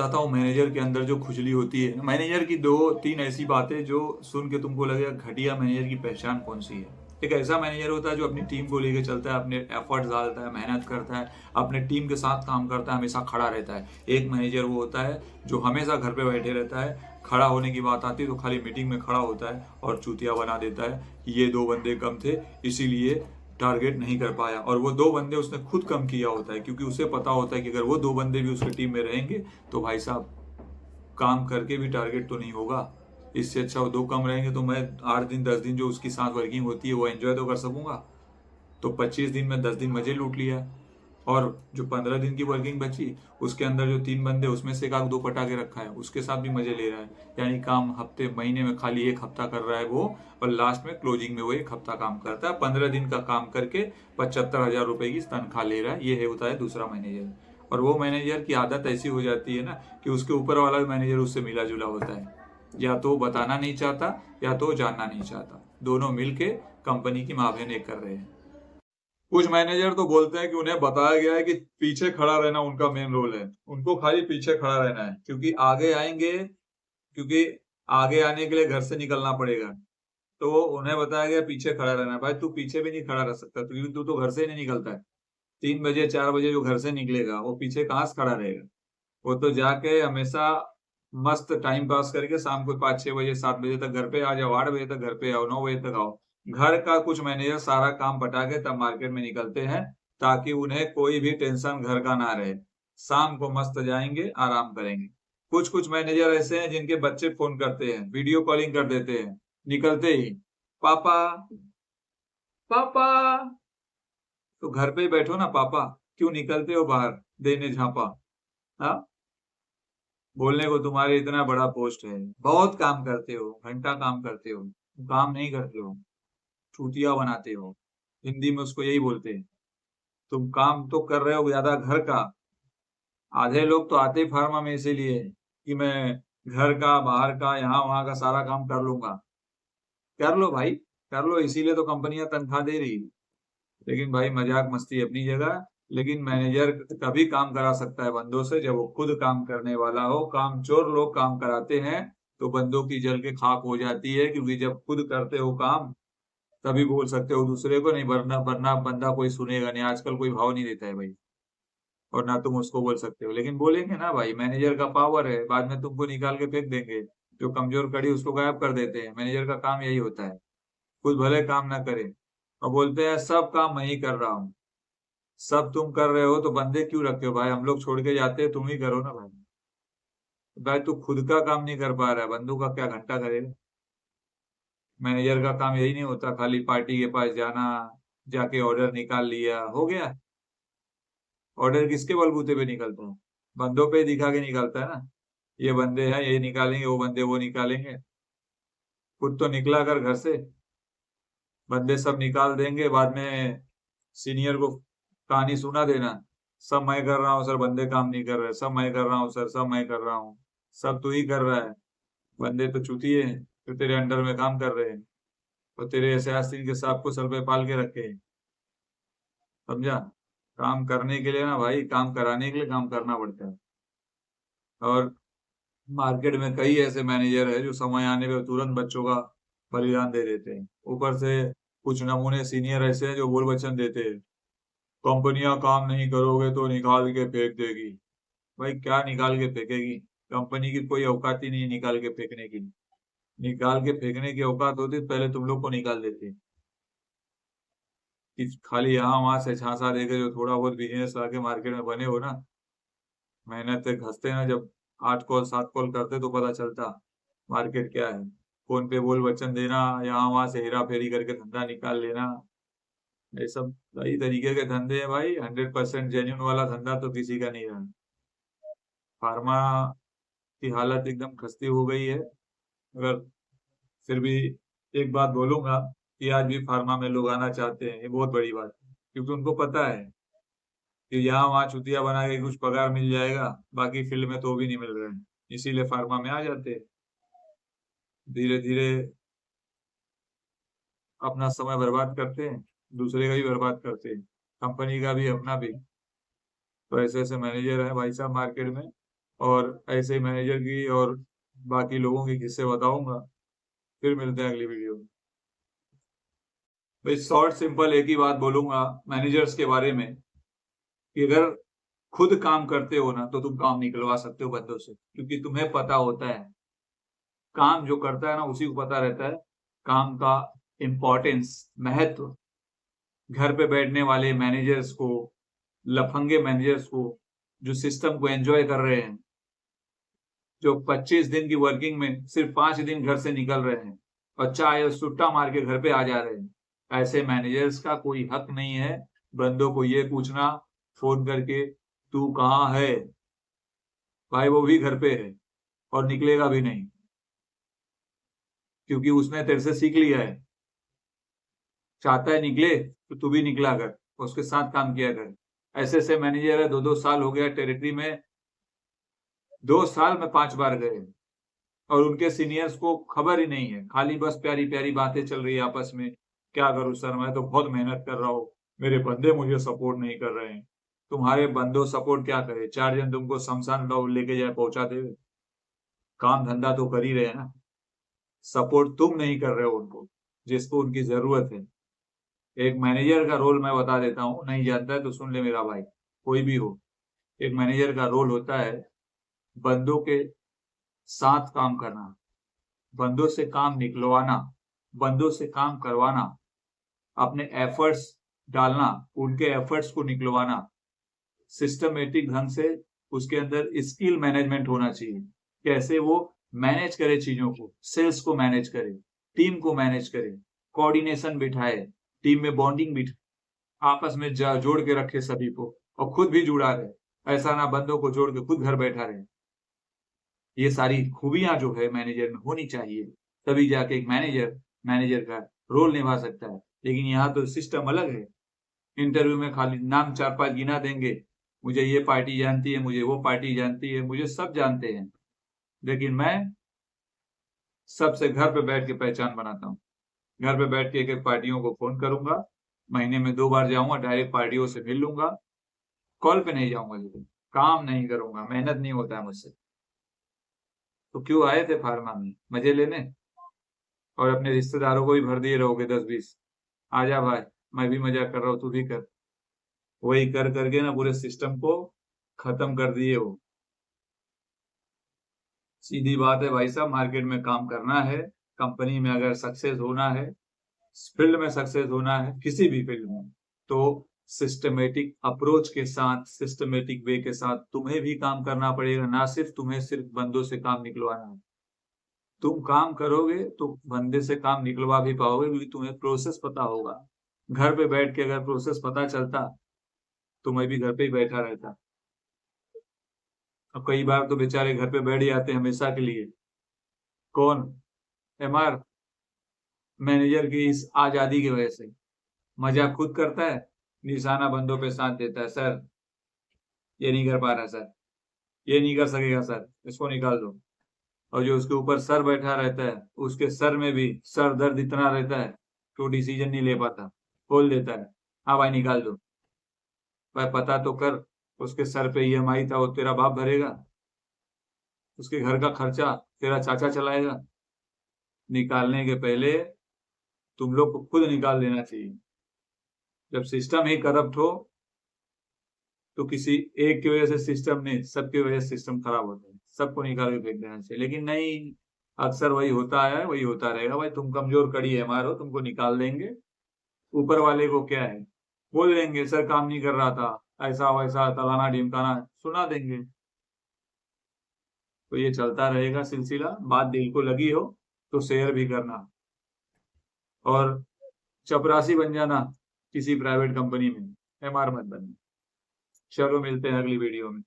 बताता हूँ मैनेजर के अंदर जो खुजली होती है। मैनेजर की 2-3 ऐसी बातें जो सुन के तुमको लगेगा घटिया मैनेजर की पहचान कौन सी है। एक ऐसा मैनेजर होता है जो अपनी टीम को लेके चलता है, अपने एफर्ट्स डालता है, मेहनत करता है, अपने टीम के साथ काम करता है, हमेशा खड़ा रहता है। एक मैनेजर वो होता है जो हमेशा घर पे बैठे रहता है, खड़ा होने की बात आती है तो खाली मीटिंग में खड़ा होता है और चूतिया बना देता है कि ये 2 बंदे कम थे इसीलिए टारगेट नहीं कर पाया। और वो 2 बंदे उसने खुद कम किया होता है क्योंकि उसे पता होता है कि अगर वो 2 बंदे भी उसकी टीम में रहेंगे तो भाई साहब काम करके भी टारगेट तो नहीं होगा। इससे अच्छा वो 2 कम रहेंगे तो मैं 8 दिन 10 दिन जो उसकी साथ वर्किंग होती है वो एंजॉय तो कर सकूंगा। तो 25 दिन में 10 दिन मजे लूट लिया। और जो 15 दिन की वर्किंग बची उसके अंदर जो 3 बंदे उसमें से एक आध 2 पटाके रखा है उसके साथ भी मजे ले रहा है। यानी काम हफ्ते महीने में खाली 1 हफ्ता कर रहा है वो, और लास्ट में क्लोजिंग में वो 1 हफ्ता काम करता है। 15 दिन का काम करके 75,000 रुपए की तनख्वाह ले रहा है। ये है होता है दूसरा मैनेजर। और वो मैनेजर की आदत ऐसी हो जाती है ना कि उसके ऊपर वाला भी मैनेजर उससे मिला जुला होता है। या तो वो बताना नहीं चाहता या तो जानना नहीं चाहता, दोनों मिलके कंपनी की मावेने कर रहे हैं। कुछ मैनेजर तो बोलते हैं कि उन्हें बताया गया है कि पीछे खड़ा रहना उनका मेन रोल है, उनको खाली पीछे खड़ा रहना है क्योंकि आगे आएंगे, क्योंकि आगे आने के लिए घर से निकलना पड़ेगा। तो उन्हें बताया गया पीछे खड़ा रहना है। भाई तू पीछे भी नहीं खड़ा रह सकता क्योंकि तू तो घर से ही नहीं निकलता है। 3 बजे 4 बजे जो घर से निकलेगा वो पीछे कहाँ से खड़ा रहेगा। वो तो जाके हमेशा मस्त टाइम पास करके शाम को 5-6 बजे 7 बजे तक घर पे आ जाओ, 8 बजे तक घर पे आओ, 9 बजे तक आओ। घर का कुछ मैनेजर सारा काम बटा के तब मार्केट में निकलते हैं ताकि उन्हें कोई भी टेंशन घर का ना रहे। शाम को मस्त जाएंगे, आराम करेंगे। कुछ कुछ मैनेजर ऐसे हैं जिनके बच्चे फोन करते हैं, वीडियो कॉलिंग कर देते हैं निकलते ही, पापा पापा। तो घर पे ही बैठो ना पापा, क्यों निकलते हो बाहर देने झापा। हाँ, बोलने को तुम्हारे इतना बड़ा पोस्ट है, बहुत काम करते हो, घंटा काम करते हो, काम नहीं करते हो, चूतिया बनाते हो। हिंदी में उसको यही बोलते हैं। तुम काम तो कर रहे हो ज्यादा घर का। आधे लोग तो आते ही फार्मा में इसीलिए कि मैं घर का बाहर का यहाँ वहां का सारा काम कर लूंगा। कर लो भाई, कर लो, इसीलिए तो कंपनियां तनख्वाह दे रही है। लेकिन भाई मजाक मस्ती अपनी जगह। लेकिन मैनेजर तभी काम करा सकता है बंदों से जब वो खुद काम करने वाला हो। कामचोर लोग काम कराते हैं तो बंदों की जल के खाक हो जाती है, क्योंकि जब खुद करते हो काम तभी बोल सकते हो दूसरे को, नहीं वरना वरना बंदा कोई सुनेगा नहीं। आजकल कोई भाव नहीं देता है भाई, और ना तुम उसको बोल सकते हो। लेकिन बोलेंगे ना भाई, मैनेजर का पावर है, बाद में तुमको निकाल के फेंक देंगे। जो कमजोर कड़ी उसको गायब कर देते हैं। मैनेजर का काम यही होता है, खुद भले काम ना करे और बोलते हैं सब काम मैं ही कर रहा हूँ। सब तुम कर रहे हो तो बंदे क्यों रखे हो भाई, हम लोग छोड़ के जाते हैं, तुम ही करो ना भाई। भाई तू खुद का काम नहीं कर पा रहा है, बंदों का क्या घंटा करेगा। मैनेजर का काम यही नहीं होता खाली पार्टी के पास जाना, जाके ऑर्डर निकाल लिया, हो गया। ऑर्डर किसके बलबूते पे निकलता है, बंदों पे दिखा के निकलता है ना। ये बंदे हैं ये निकालेंगे, वो बंदे वो निकालेंगे। खुद तो निकला कर घर से, बंदे सब निकाल देंगे, बाद में सीनियर को कहानी सुना देना, सब मैं कर रहा हूँ सर, बंदे काम नहीं कर रहे, सब मैं कर रहा हूँ सर, सब मैं कर रहा हूँ, सब तू ही कर रहा है। बंदे तो चूतिए हैं जो तेरे अंडर में काम कर रहे हैं और तेरे ऐसे आस्तीन के सांप को सर पे पाल के रखे हैं। समझा। काम करने के लिए ना भाई, काम कराने के लिए काम करना पड़ता है। और मार्केट में कई ऐसे मैनेजर है जो समय आने पे तुरंत बच्चों का बलिदान दे देते हैं। ऊपर से कुछ नमूने सीनियर ऐसे हैं जो बोल वचन देते हैं, कंपनियां काम नहीं करोगे तो निकाल के फेंक देगी। भाई क्या निकाल के फेंकेगी, कंपनी की कोई औकात ही नहीं निकाल के फेंकने की। निकाल के फेंकने की औकात होती तो पहले तुम लोग को निकाल देते। कि खाली यहाँ वहां से झांसा देके जो थोड़ा बहुत बिजनेस लाके मार्केट में बने हो ना, मेहनत से घसते ना जब 8 कॉल 7 कॉल करते तो पता चलता मार्केट क्या है। फोन पे बोल वचन देना, यहाँ वहां से हेरा फेरी करके धंधा निकाल लेना, ये सब सही तरीके के धंधे हैं भाई। 100% जेन्युइन वाला धंधा तो किसी का नहीं रहा। फार्मा की हालत एकदम खस्ती हो गई है। मगर फिर भी एक बात बोलूंगा कि आज भी फार्मा में लोग आना चाहते हैं, ये बहुत बड़ी बात है, क्योंकि उनको पता है कि यहाँ वहाँ चुतिया बना के कुछ पगार मिल जाएगा, बाकी फील्ड में तो भी नहीं मिल रहा है, इसीलिए फार्मा में आ जाते हैं। धीरे धीरे अपना समय बर्बाद करते हैं, दूसरे का भी बर्बाद करते हैं, कंपनी का भी अपना भी। तो ऐसे ऐसे मैनेजर है भाई साहब मार्केट में, और ऐसे मैनेजर की और बाकी लोगों के किस्से बताऊंगा। फिर मिलते हैं अगली वीडियो में। भाई शॉर्ट सिंपल एक ही बात बोलूंगा मैनेजर्स के बारे में कि अगर खुद काम करते हो ना तो तुम काम निकलवा सकते हो बंदों से, क्योंकि तुम्हें पता होता है काम जो करता है ना उसी को पता रहता है काम का इम्पोर्टेंस, महत्व। घर पे बैठने वाले मैनेजर्स को, लफंगे मैनेजर्स को जो सिस्टम को एंजॉय कर रहे हैं, जो 25 दिन की वर्किंग में सिर्फ 5 दिन घर से निकल रहे हैं और चाहे सुट्टा मार के घर पे आ जा रहे हैं, ऐसे मैनेजर्स का कोई हक नहीं है बंदों को ये पूछना फोन करके तू कहाँ है। भाई वो भी घर पे है और निकलेगा भी नहीं, क्योंकि उसने तेरे से सीख लिया है। चाहता है निकले तो तू भी निकला कर, उसके साथ काम किया कर। ऐसे ऐसे मैनेजर है 2-2 साल हो गया टेरिटरी में, 2 साल में 5 बार गए और उनके सीनियर्स को खबर ही नहीं है, खाली बस प्यारी प्यारी बातें चल रही है आपस में। क्या करूं सर, मैं तो बहुत मेहनत कर रहा हूँ, मेरे बंदे मुझे सपोर्ट नहीं कर रहे हैं। तुम्हारे बंदो सपोर्ट क्या करे, 4 जन तुमको शमशान घाट लेके जाए पहुंचा दे, काम धंधा तो कर ही रहे हैं ना। सपोर्ट तुम नहीं कर रहे हो उनको जिसको उनकी जरूरत है। एक मैनेजर का रोल मैं बता देता हूँ, नहीं जानता है तो सुन ले मेरा भाई, कोई भी हो। एक मैनेजर का रोल होता है बंदों के साथ काम करना, बंदों से काम निकलवाना, बंदों से काम करवाना, अपने एफर्ट्स डालना, उनके एफर्ट्स को निकलवाना, सिस्टमेटिक ढंग से उसके अंदर स्किल मैनेजमेंट होना चाहिए। कैसे वो मैनेज करे चीजों को, सेल्स को मैनेज करे, टीम को मैनेज करे, कोऑर्डिनेशन बिठाए, टीम में बॉन्डिंग बिठाए, आपस में जोड़ के रखे सभी को और खुद भी जुड़ा रहे। ऐसा ना बंदों को जोड़ के खुद घर बैठा रहे। ये सारी खूबियां जो है मैनेजर में होनी चाहिए, तभी जाके एक मैनेजर का रोल निभा सकता है। लेकिन यहाँ तो सिस्टम अलग है। इंटरव्यू में खाली नाम 4-5 गिना देंगे, मुझे ये पार्टी जानती है, मुझे वो पार्टी जानती है, मुझे सब जानते हैं, लेकिन मैं सबसे घर पे बैठ के पहचान बनाता हूँ। घर पे बैठ के एक एक पार्टियों को फोन करूंगा, महीने में 2 बार जाऊंगा, डायरेक्ट पार्टियों से मिल लूंगा, कॉल पे नहीं जाऊंगा, लेकिन काम नहीं करूंगा, मेहनत नहीं होता है मुझसे। तो क्यों आए थे फार्मा में, मजे लेने? और अपने रिश्तेदारों को भी भर दिए रहोगे 10-20। आजा भाई, मैं भी मजाक कर रहा हूँ, तू भी कर। वही कर करके ना पूरे सिस्टम को खत्म कर दिए हो। सीधी बात है भाई साहब, मार्केट में काम करना है, कंपनी में अगर सक्सेस होना है, फील्ड में सक्सेस होना है, किसी भी फील्ड में, तो सिस्टमेटिक अप्रोच के साथ, सिस्टमेटिक वे के साथ तुम्हें भी काम करना पड़ेगा। ना सिर्फ तुम्हें सिर्फ बंदों से काम निकलवाना है, तुम काम करोगे तो बंदे से काम निकलवा भी पाओगे, क्योंकि तुम्हें प्रोसेस पता होगा। घर पे बैठ के अगर प्रोसेस पता चलता तो मैं भी घर पे ही बैठा रहता। अब कई बार तो बेचारे घर पे बैठ जाते हमेशा के लिए। कौन? एमआर, मैनेजर की इस आजादी की वजह से मजाक खुद करता है, निशाना बंदों पे साथ देता है। सर ये नहीं कर पा रहा, सर ये नहीं कर सकेगा, सर इसको निकाल दो। और जो उसके ऊपर सर बैठा रहता है, उसके सर में भी सर दर्द इतना रहता है कि वो डिसीजन नहीं ले पाता, बोल देता है हाँ भाई निकाल दो। भाई पता तो कर, उसके सर पे ईएमआई था, वो तेरा बाप भरेगा? उसके घर का खर्चा तेरा चाचा चलाएगा? निकालने के पहले तुम लोग को खुद निकाल देना चाहिए। जब सिस्टम ही करप्ट हो तो किसी एक की वजह से सिस्टम नहीं, सबकी वजह से सिस्टम खराब होता है, सबको निकाल के फेंक देना चाहिए। लेकिन नहीं, अक्सर वही होता है, वही होता रहेगा। भाई तुम कमजोर कड़ी है मारो, तुमको निकाल देंगे। ऊपर वाले को क्या है, बोल देंगे सर काम नहीं कर रहा था, ऐसा वैसा तलाना ढिमकाना सुना देंगे। तो ये चलता रहेगा सिलसिला। बात दिल को लगी हो तो शेयर भी करना, और चपरासी बन जाना किसी प्राइवेट कंपनी में, एमआर मत बनना। चलो मिलते हैं अगली वीडियो में।